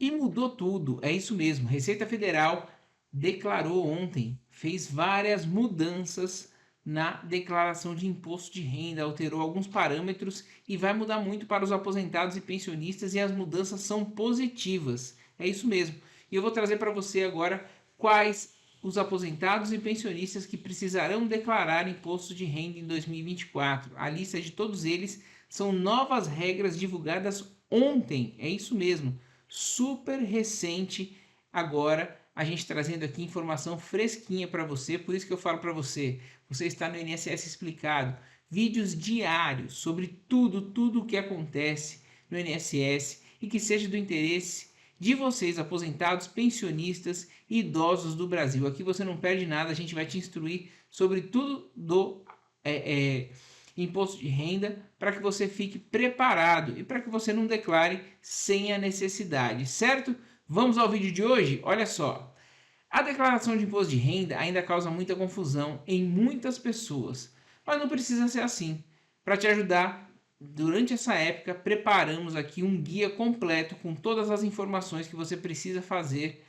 E mudou tudo, é isso mesmo. Receita Federal declarou ontem, fez várias mudanças na declaração de imposto de renda, alterou alguns parâmetros e vai mudar muito para os aposentados e pensionistas, e as mudanças são positivas. É isso mesmo. E eu vou trazer para você agora quais os aposentados e pensionistas que precisarão declarar imposto de renda em 2024. A lista de todos eles são novas regras divulgadas ontem. É isso mesmo, super recente. Agora a gente trazendo aqui informação fresquinha para você. Por isso que eu falo para você, você está no INSS Explicado, vídeos diários sobre tudo o que acontece no INSS e que seja do interesse de vocês, aposentados, pensionistas e idosos do Brasil. Aqui você não perde nada, a gente vai te instruir sobre tudo do imposto de renda, para que você fique preparado e para que você não declare sem a necessidade, certo? Vamos ao vídeo de hoje? Olha só. A declaração de imposto de renda ainda causa muita confusão em muitas pessoas, mas não precisa ser assim. Para te ajudar, durante essa época, preparamos aqui um guia completo com todas as informações que você precisa fazer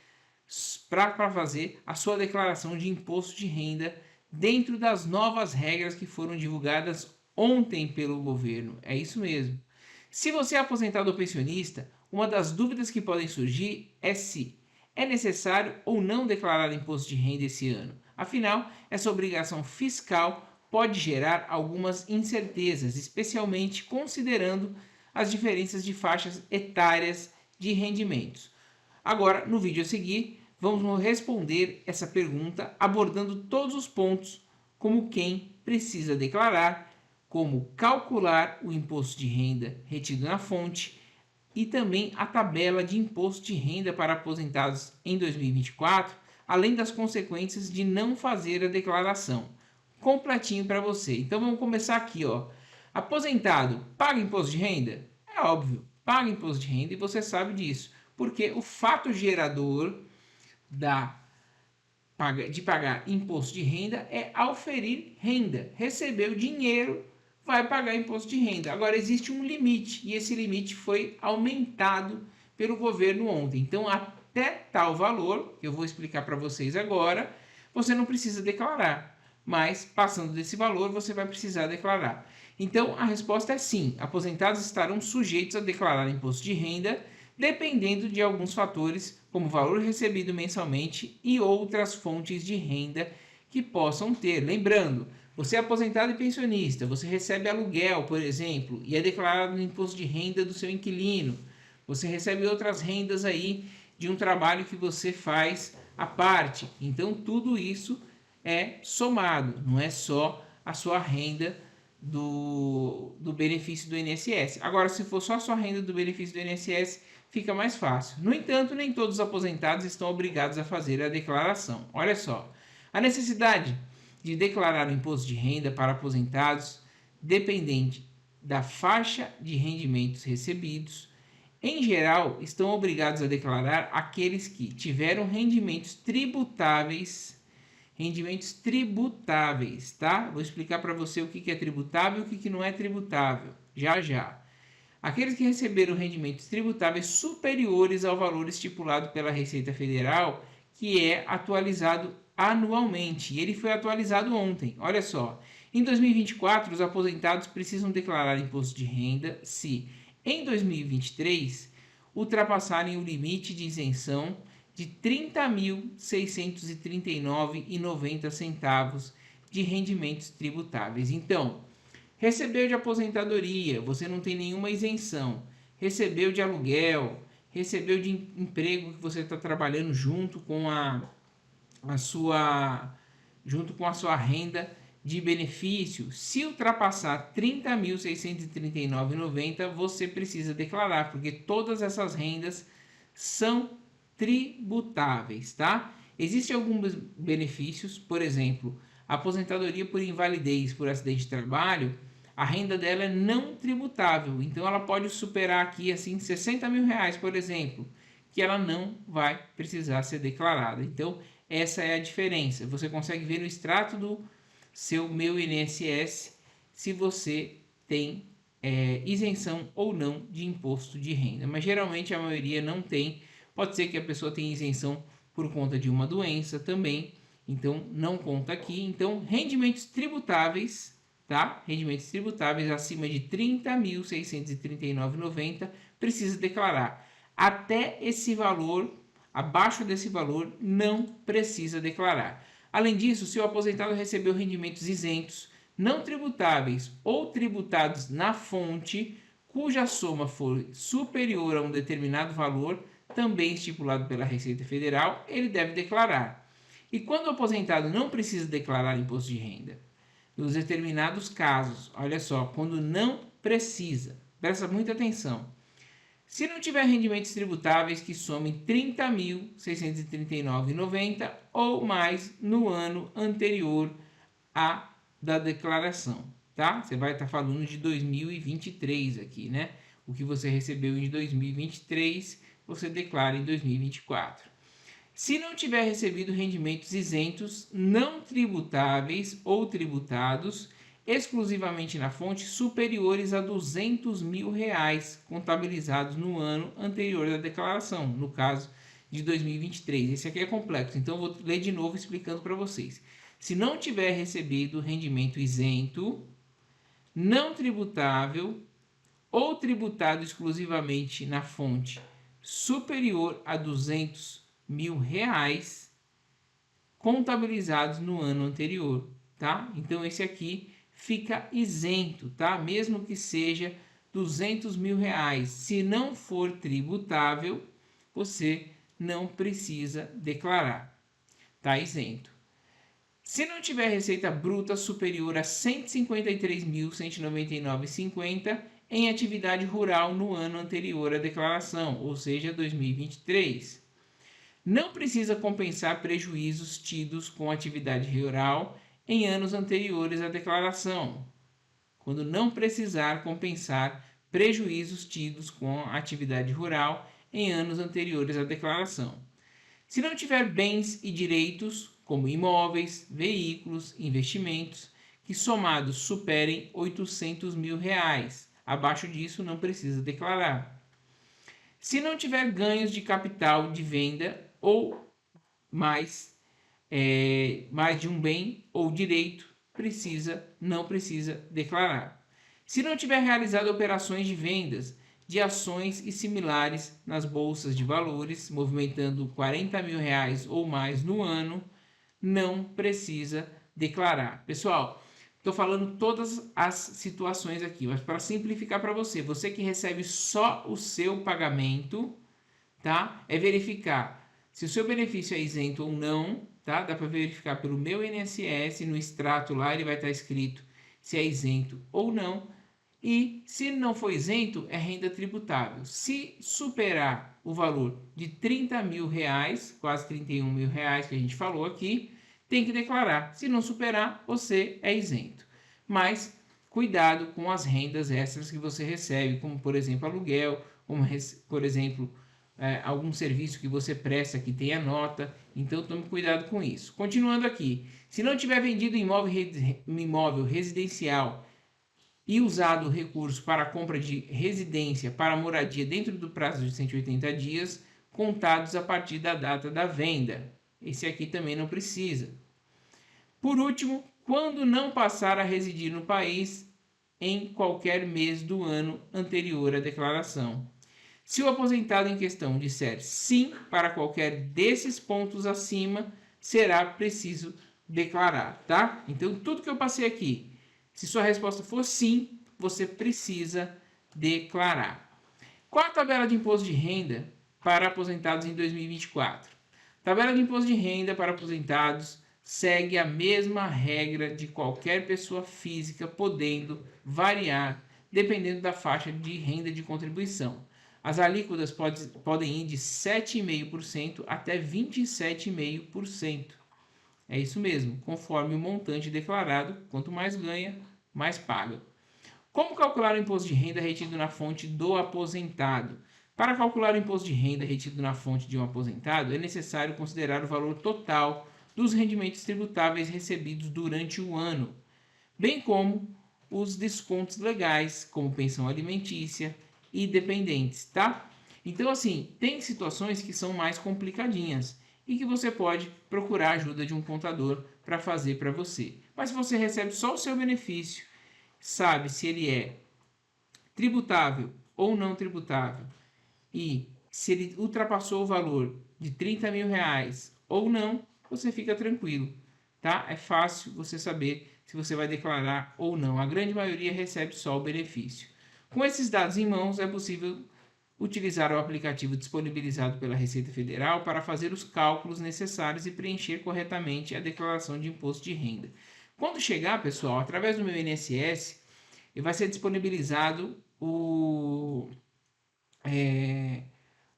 para fazer a sua declaração de imposto de renda dentro das novas regras que foram divulgadas ontem pelo governo. É isso mesmo. Se você é aposentado ou pensionista, uma das dúvidas que podem surgir é se é necessário ou não declarar imposto de renda esse ano. Afinal, essa obrigação fiscal pode gerar algumas incertezas, especialmente considerando as diferenças de faixas etárias de rendimentos. Agora, no vídeo a seguir, vamos responder essa pergunta abordando todos os pontos, como quem precisa declarar, como calcular o imposto de renda retido na fonte e também a tabela de imposto de renda para aposentados em 2024, além das consequências de não fazer a declaração. Completinho para você. Então vamos começar aqui, ó. Aposentado paga imposto de renda? É óbvio, paga imposto de renda e você sabe disso, porque o fato gerador de pagar imposto de renda é auferir renda. Recebeu dinheiro, vai pagar imposto de renda. Agora existe um limite e esse limite foi aumentado pelo governo ontem. Então até tal valor, que eu vou explicar para vocês agora, você não precisa declarar. Mas passando desse valor, você vai precisar declarar. Então a resposta é sim, aposentados estarão sujeitos a declarar imposto de renda, dependendo de alguns fatores, como o valor recebido mensalmente e outras fontes de renda que possam ter. Lembrando, você é aposentado e pensionista, você recebe aluguel, por exemplo, e é declarado no imposto de renda do seu inquilino. Você recebe outras rendas aí de um trabalho que você faz à parte. Então tudo isso é somado, não é só a sua renda do benefício do INSS. Agora, se for só a sua renda do benefício do INSS, fica mais fácil. No entanto, nem todos os aposentados estão obrigados a fazer a declaração. Olha só, a necessidade de declarar o imposto de renda para aposentados dependente da faixa de rendimentos recebidos. Em geral, estão obrigados a declarar aqueles que tiveram rendimentos tributáveis, tá? Vou explicar para você o que é tributável e o que não é tributável, já já. Aqueles que receberam rendimentos tributáveis superiores ao valor estipulado pela Receita Federal, que é atualizado anualmente. E ele foi atualizado ontem. Olha só, em 2024, os aposentados precisam declarar imposto de renda se, em 2023, ultrapassarem o limite de isenção de R$ 30.639,90 de rendimentos tributáveis. Então, recebeu de aposentadoria, você não tem nenhuma isenção. Recebeu de aluguel, recebeu de emprego que você está trabalhando junto com a sua renda de benefício. Se ultrapassar R$ 30.639,90, você precisa declarar, porque todas essas rendas são tributáveis, tá? Existem alguns benefícios, por exemplo, a aposentadoria por invalidez por acidente de trabalho, a renda dela é não tributável, então ela pode superar aqui assim R$ 60 mil, por exemplo, que ela não vai precisar ser declarada. Então essa é a diferença. Você consegue ver no extrato do seu Meu INSS se você tem isenção ou não de imposto de renda, mas geralmente a maioria não tem, Pode ser que a pessoa tenha isenção por conta de uma doença também, então não conta aqui. Então, rendimentos tributáveis, tá? Rendimentos tributáveis acima de R$ 30.639,90 precisa declarar. Até esse valor, abaixo desse valor, não precisa declarar. Além disso, se o aposentado recebeu rendimentos isentos, não tributáveis ou tributados na fonte, cuja soma for superior a um determinado valor, também estipulado pela Receita Federal, ele deve declarar. E quando o aposentado não precisa declarar imposto de renda? Nos determinados casos, olha só, quando não precisa, presta muita atenção. Se não tiver rendimentos tributáveis que somem R$ 30.639,90 ou mais no ano anterior à da declaração, tá? Você vai estar falando de 2023 aqui, né? O que você recebeu em 2023, você declara em 2024. Se não tiver recebido rendimentos isentos, não tributáveis ou tributados exclusivamente na fonte superiores a R$ 200.000 contabilizados no ano anterior da declaração, no caso de 2023. Esse aqui é complexo, então eu vou ler de novo explicando para vocês. Se não tiver recebido rendimento isento, não tributável ou tributado exclusivamente na fonte superior a R$ 200.000 contabilizados no ano anterior, tá? Então esse aqui fica isento, tá? Mesmo que seja R$ 200.000. Se não for tributável, você não precisa declarar, tá isento. Se não tiver receita bruta superior a R$ 153.199,50 em atividade rural no ano anterior à declaração, ou seja, 2023. Não precisa compensar prejuízos tidos com atividade rural em anos anteriores à declaração, quando não precisar compensar prejuízos tidos com a atividade rural em anos anteriores à declaração. Se não tiver bens e direitos, como imóveis, veículos, investimentos, que somados superem R$ 800.000, abaixo disso não precisa declarar. Se não tiver ganhos de capital de venda ou mais de um bem ou direito, não precisa declarar. Se não tiver realizado operações de vendas de ações e similares nas bolsas de valores, movimentando R$ 40.000 ou mais no ano, não precisa declarar. Pessoal, estou falando todas as situações aqui, mas para simplificar para você, você que recebe só o seu pagamento, tá? É verificar se o seu benefício é isento ou não, tá? Dá para verificar pelo meu INSS, no extrato lá ele vai estar escrito se é isento ou não. E se não for isento, é renda tributável. Se superar o valor de R$ 30.000, quase R$ 31.000 que a gente falou aqui, tem que declarar. Se não superar, você é isento. Mas cuidado com as rendas extras que você recebe, como por exemplo aluguel, como por exemplo algum serviço que você presta que tenha nota. Então tome cuidado com isso. Continuando aqui, se não tiver vendido imóvel residencial e usado o recurso para a compra de residência para moradia dentro do prazo de 180 dias, contados a partir da data da venda. Esse aqui também não precisa. Por último, quando não passar a residir no país em qualquer mês do ano anterior à declaração. Se o aposentado em questão disser sim para qualquer desses pontos acima, será preciso declarar, tá? Então, tudo que eu passei aqui, se sua resposta for sim, você precisa declarar. Qual a tabela de imposto de renda para aposentados em 2024? Tabela de imposto de renda para aposentados segue a mesma regra de qualquer pessoa física, podendo variar dependendo da faixa de renda de contribuição. As alíquotas podem ir de 7,5% até 27,5%. É isso mesmo, conforme o montante declarado, quanto mais ganha, mais paga. Como calcular o imposto de renda retido na fonte do aposentado? Para calcular o imposto de renda retido na fonte de um aposentado, é necessário considerar o valor total dos rendimentos tributáveis recebidos durante o ano, bem como os descontos legais, como pensão alimentícia e dependentes, tá? Então, assim, tem situações que são mais complicadinhas e que você pode procurar a ajuda de um contador para fazer para você. Mas se você recebe só o seu benefício, sabe se ele é tributável ou não tributável, e se ele ultrapassou o valor de 30 mil reais ou não, você fica tranquilo, tá? É fácil você saber se você vai declarar ou não. A grande maioria recebe só o benefício. Com esses dados em mãos, é possível utilizar o aplicativo disponibilizado pela Receita Federal para fazer os cálculos necessários e preencher corretamente a declaração de imposto de renda. Quando chegar, pessoal, através do meu INSS, vai ser disponibilizado o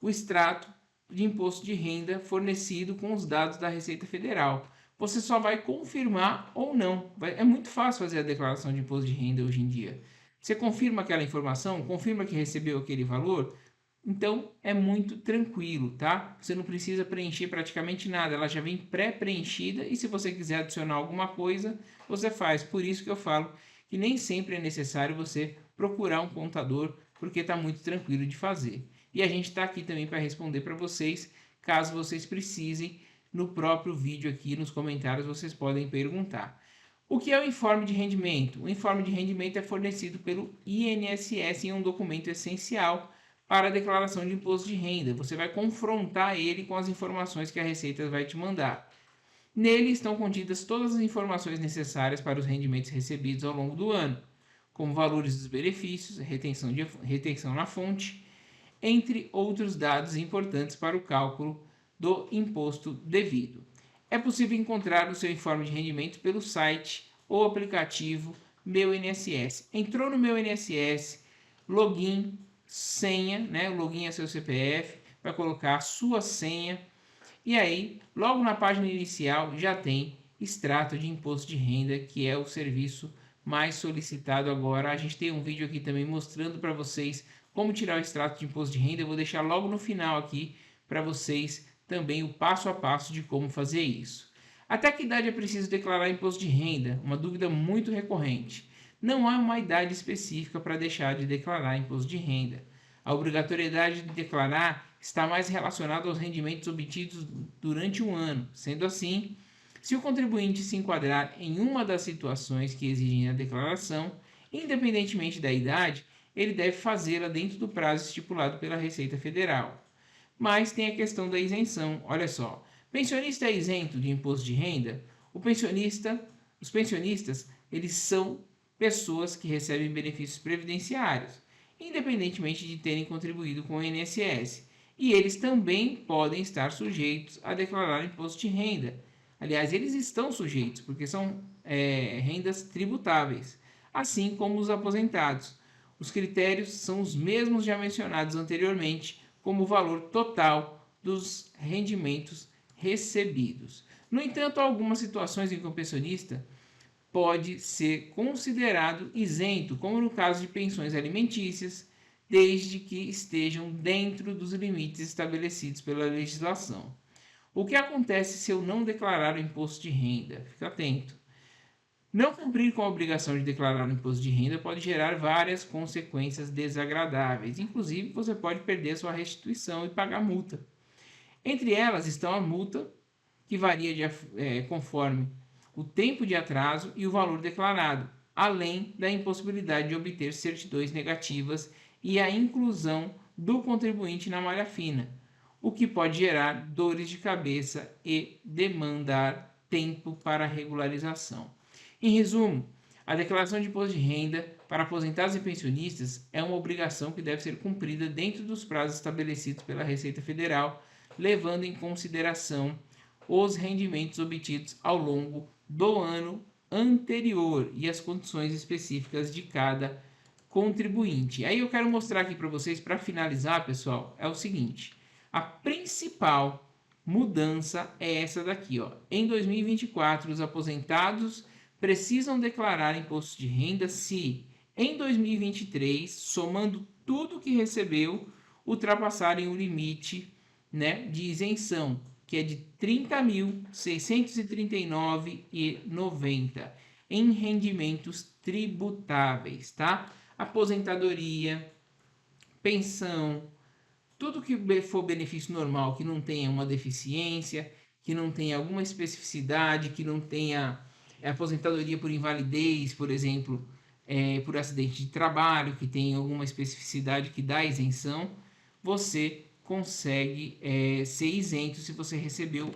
extrato de imposto de renda fornecido com os dados da Receita Federal. Você só vai confirmar ou não. É muito fácil fazer a declaração de imposto de renda hoje em dia. Você confirma aquela informação, confirma que recebeu aquele valor, então é muito tranquilo, tá? Você não precisa preencher praticamente nada, ela já vem pré-preenchida e se você quiser adicionar alguma coisa, você faz. Por isso que eu falo que nem sempre é necessário você procurar um contador, porque está muito tranquilo de fazer. E a gente está aqui também para responder para vocês, caso vocês precisem, no próprio vídeo aqui nos comentários vocês podem perguntar. O que é o informe de rendimento? O informe de rendimento é fornecido pelo INSS em um documento essencial para a declaração de imposto de renda. Você vai confrontar ele com as informações que a Receita vai te mandar. Nele estão contidas todas as informações necessárias para os rendimentos recebidos ao longo do ano, como valores dos benefícios, retenção na fonte, entre outros dados importantes para o cálculo do imposto devido. É possível encontrar o seu informe de rendimento pelo site ou aplicativo Meu INSS. Entrou no Meu INSS, login, senha, né? O login é seu CPF, vai colocar a sua senha e aí, logo na página inicial já tem extrato de imposto de renda, que é o serviço mais solicitado agora. A gente tem um vídeo aqui também mostrando para vocês como tirar o extrato de imposto de renda. Eu vou deixar logo no final aqui para vocês também o passo a passo de como fazer isso. Até que idade é preciso declarar imposto de renda? Uma dúvida muito recorrente. Não há uma idade específica para deixar de declarar imposto de renda. A obrigatoriedade de declarar está mais relacionada aos rendimentos obtidos durante um ano. Sendo assim, se o contribuinte se enquadrar em uma das situações que exigem a declaração, independentemente da idade, ele deve fazê-la dentro do prazo estipulado pela Receita Federal. Mas tem a questão da isenção. Olha só, pensionista é isento de imposto de renda? Os pensionistas, eles são pessoas que recebem benefícios previdenciários, independentemente de terem contribuído com o INSS. E eles também podem estar sujeitos a declarar imposto de renda. Aliás, eles estão sujeitos, porque são rendas tributáveis, assim como os aposentados. Os critérios são os mesmos já mencionados anteriormente, como o valor total dos rendimentos recebidos. No entanto, há algumas situações em que o pensionista pode ser considerado isento, como no caso de pensões alimentícias, desde que estejam dentro dos limites estabelecidos pela legislação. O que acontece se eu não declarar o imposto de renda? Fica atento. Não cumprir com a obrigação de declarar o imposto de renda pode gerar várias consequências desagradáveis. Inclusive, você pode perder sua restituição e pagar multa. Entre elas estão a multa, que varia conforme o tempo de atraso e o valor declarado, além da impossibilidade de obter certidões negativas e a inclusão do contribuinte na malha fina, o que pode gerar dores de cabeça e demandar tempo para regularização. Em resumo, a declaração de imposto de renda para aposentados e pensionistas é uma obrigação que deve ser cumprida dentro dos prazos estabelecidos pela Receita Federal, levando em consideração os rendimentos obtidos ao longo do ano anterior e as condições específicas de cada contribuinte. Aí eu quero mostrar aqui para vocês, para finalizar, pessoal, é o seguinte: a principal mudança é essa daqui, ó. Em 2024, os aposentados precisam declarar imposto de renda se, em 2023, somando tudo que recebeu, ultrapassarem o limite, né, de isenção, que é de R$ 30.639,90 em rendimentos tributáveis, tá? Aposentadoria, pensão, Tudo que for benefício normal, que não tenha uma deficiência, que não tenha alguma especificidade, que não tenha aposentadoria por invalidez, por exemplo, por acidente de trabalho, que tenha alguma especificidade que dá isenção, você consegue ser isento se você recebeu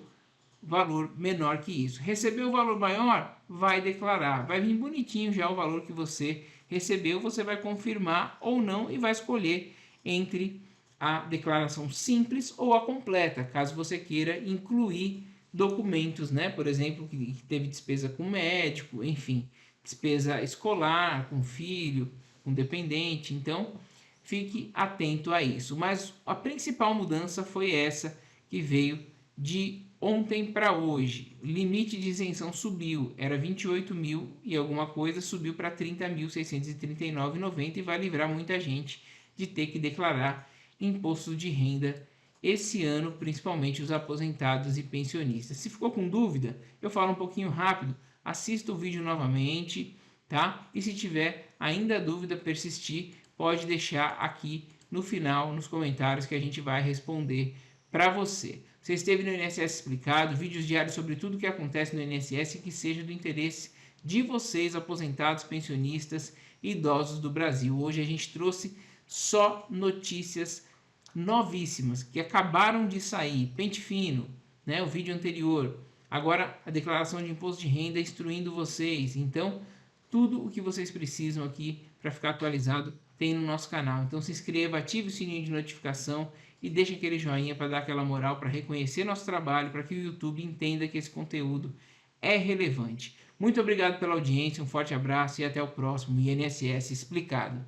valor menor que isso. Recebeu o valor maior? Vai declarar. Vai vir bonitinho já o valor que você recebeu. Você vai confirmar ou não e vai escolher entre a declaração simples ou a completa, caso você queira incluir documentos, né? Por exemplo, que teve despesa com médico, enfim, despesa escolar, com filho, com dependente. Então, fique atento a isso. Mas a principal mudança foi essa que veio de ontem para hoje. O limite de isenção subiu, era 28 mil e alguma coisa, subiu para 30.639,90 e vai livrar muita gente de ter que declarar imposto de renda esse ano, principalmente os aposentados e pensionistas. Se ficou com dúvida, eu falo um pouquinho rápido, assista o vídeo novamente, tá? E se tiver ainda dúvida persistir, pode deixar aqui no final, nos comentários, que a gente vai responder para você. Você esteve no INSS Explicado, vídeos diários sobre tudo o que acontece no INSS que seja do interesse de vocês, aposentados, pensionistas e idosos do Brasil. Hoje a gente trouxe só notícias novíssimas que acabaram de sair. Pente fino, né? O vídeo anterior. Agora a declaração de imposto de renda instruindo vocês. Então, tudo o que vocês precisam aqui para ficar atualizado tem no nosso canal. Então se inscreva, ative o sininho de notificação e deixe aquele joinha para dar aquela moral, para reconhecer nosso trabalho, para que o YouTube entenda que esse conteúdo é relevante. Muito obrigado pela audiência, um forte abraço e até o próximo INSS Explicado.